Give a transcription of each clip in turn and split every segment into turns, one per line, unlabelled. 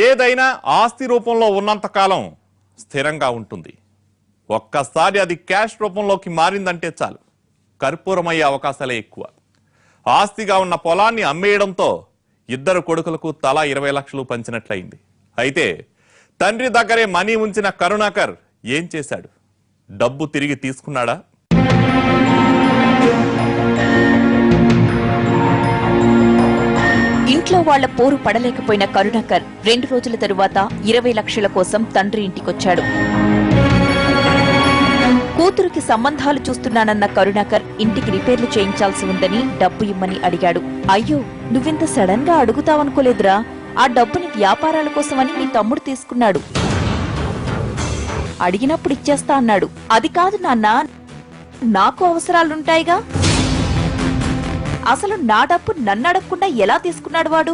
ఏదైనా ఆస్తి రూపంలో ఉన్నంత కాలం స్థిరంగా ఉంటుంది. ఒక్కసారి అది క్యాష్ రూపంలోకి మారిందంటే చాలు కర్పూరమయ్యే అవకాశాలే ఎక్కువ. ఆస్తిగా ఉన్న పొలాన్ని అమ్మేయడంతో ఇద్దరు కొడుకులకు తలా 20 లక్షలు పంచినట్లయింది. అయితే తండ్రి దగ్గరే మనీ ఉంచిన కరుణాకర్ ఏం చేశాడు? డబ్బు తిరిగి తీసుకున్నాడా?
ఇంట్లో వాళ్ల పోరు పడలేకపోయిన కరుణాకర్ 2 రోజుల తరువాత 20 లక్షల కోసం తండ్రి ఇంటికొచ్చాడు. కూతురికి సంబంధాలు చూస్తున్నానన్న కరుణాకర్ ఇంటికి రిపేర్లు చేయించాల్సి ఉందని డబ్బు ఇమ్మని అడిగాడు. అయ్యో, నువ్వింత సడన్ గా అడుగుతావనుకోలేదురా. ఆ డబ్బుని వ్యాపారాల కోసమని నీ తమ్ముడు తీసుకున్నాడు. అడిగినప్పుడు ఇచ్చేస్తా అన్నాడు. అది కాదు నాన్న, నాకు అవసరాలుంటాయిగా. అసలు నా డబ్బు నన్ను అడగకుండా ఎలా తీసుకున్నాడు వాడు?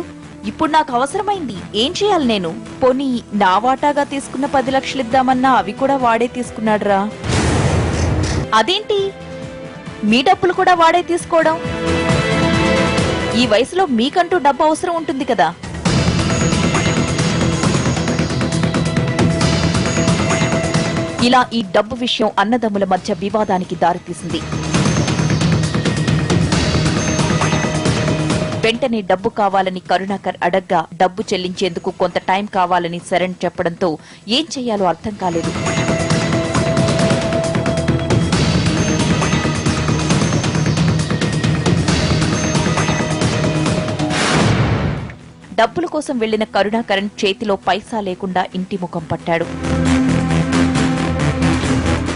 ఇప్పుడు నాకు అవసరమైంది, ఏం చేయాలి నేను? పోనీ నా వాటాగా తీసుకున్న 10 లక్షలు ఇద్దామన్నా అవి కూడా వాడే తీసుకున్నాడురా. అదేంటి, మీ డబ్బులు కూడా వాడే తీసుకోవడం? ఈ వయసులో మీకంటూ డబ్బు అవసరం ఉంటుంది కదా. ఇలా ఈ డబ్బు విషయం అన్నదమ్ముల మధ్య వివాదానికి దారితీసింది. వెంటనే డబ్బు కావాలని కరుణాకర్ అడగ్గా డబ్బు చెల్లించేందుకు కొంత టైం కావాలని శరణ్ చెప్పడంతో ఏం చెయ్యాలో అర్థం కాలేదు. డబ్బుల కోసం వెళ్లిన కరుణాకరన్ చేతిలో పైసా లేకుండా ఇంటి ముఖం పట్టాడు.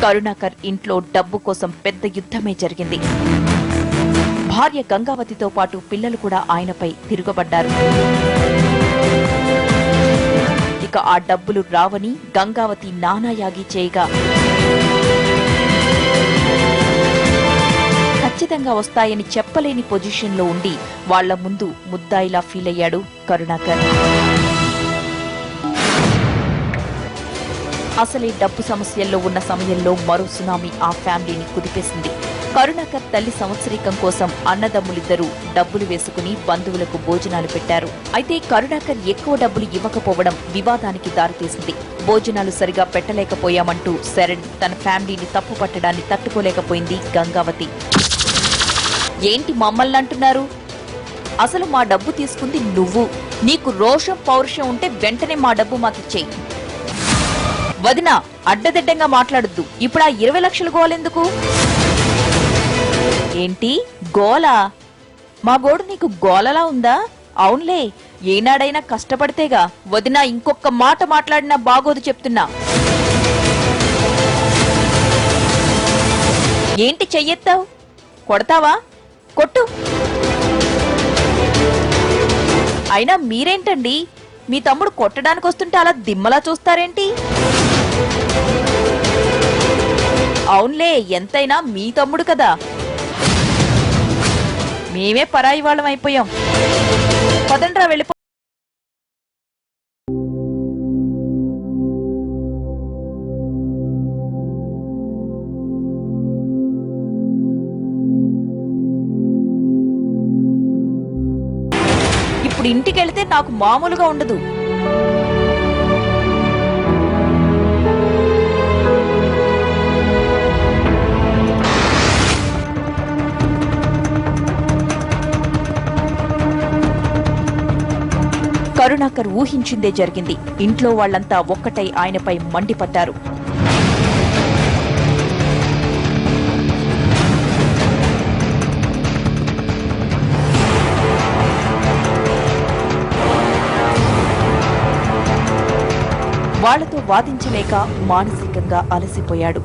కరుణాకర్ ఇంట్లో డబ్బు కోసం పెద్ద యుద్ధమే జరిగింది. భార్య గంగావతితో పాటు పిల్లలు కూడా ఆయనపై తిరగబడ్డారు. ఇక ఆ డబ్బులు రావని గంగావతి నానాయాగి చేయగా ఖచ్చితంగా వస్తాయని చెప్పలేని పొజిషన్లో ఉండి వాళ్ల ముందు ముద్దాయిలా ఫీల్ అయ్యాడు కరుణాకర్. అసలే డబ్బు సమస్యల్లో ఉన్న సమయంలో మరో సునామీ ఆ ఫ్యామిలీని కుదిపేసింది. కరుణాకర్ తల్లి సంవత్సరీకం కోసం అన్నదమ్ములిద్దరూ డబ్బులు వేసుకుని బంధువులకు భోజనాలు పెట్టారు. అయితే కరుణాకర్ ఎక్కువ డబ్బులు ఇవ్వకపోవడం వివాదానికి దారితీసింది. భోజనాలు సరిగా పెట్టలేకపోయామంటూ శరణ్ తన ఫ్యామిలీని తప్పు పట్టడాన్ని తట్టుకోలేకపోయింది గంగావతి. ఏంటి మమ్మల్ని అంటున్నారు? అసలు మా డబ్బు తీసుకుంది నువ్వు. నీకు రోషం పౌరుషం ఉంటే వెంటనే మా డబ్బు మాకిచ్చేయి. వదినా, అడ్డదిడ్డంగా మాట్లాడొద్దు. ఇప్పుడు ఆ 20 లక్షలు గోలెందుకు? ఏంటి గోలా? మా గోడు నీకు గోలలా ఉందా? అవునులే, ఏనాడైనా కష్టపడితేగా. వదినా, ఇంకొక మాట మాట్లాడినా బాగోదు చెప్తున్నా. ఏంటి చెయ్యెత్తావు? కొడతావా? కొట్టు. అయినా మీరేంటండి, మీ తమ్ముడు కొట్టడానికి వస్తుంటే అలా దిమ్మలా చూస్తారేంటి? అవునులే, ఎంతైనా మీ తమ్ముడు కదా. మేమే పరాయి వాళ్ళం అయిపోయాం. పదండ్రా వెళ్ళిపో. ఇప్పుడు ఇంటికెళ్తే నాకు మామూలుగా ఉండదు. కరుణాకర్ ఊహించిందే జరిగింది. ఇంట్లో వాళ్లంతా ఒక్కటై ఆయనపై మండిపడ్డారు. వాళ్లతో వాదించలేక మానసికంగా అలసిపోయాడు.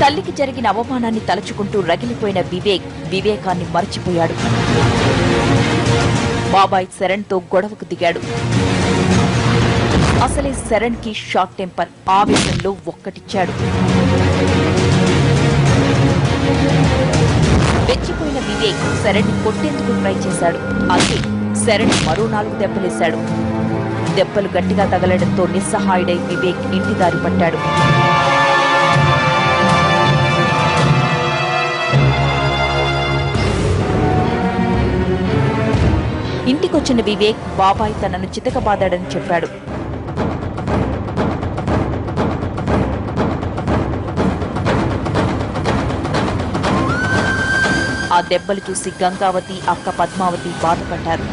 తల్లికి జరిగిన అవమానాన్ని తలుచుకుంటూ రగిలిపోయిన వివేకాన్ని మర్చిపోయాడు. బాబాయ్ శరణ్తో గొడవకు దిగాడు. అసలే శరణ్ కి షార్ట్ టెంపర్. ఆవేశంలో ఒక్కటిచ్చాడు. వెచ్చిపోయిన వివేక్ శరణ్ ని కొట్టేందుకు ట్రై చేశాడు. అంతే శరణ్ మరో 4 దెబ్బలేశాడు. దెబ్బలు గట్టిగా తగలడంతో నిస్సహాయుడై వివేక్ ఇంటి దారి పట్టాడు. ఇంటికొచ్చిన వివేక్ బాబాయ్ తనను చితకబాదాడని చెప్పాడు. ఆ దెబ్బలు చూసి గంగావతి, అక్క పద్మావతి బాధపడ్డారు.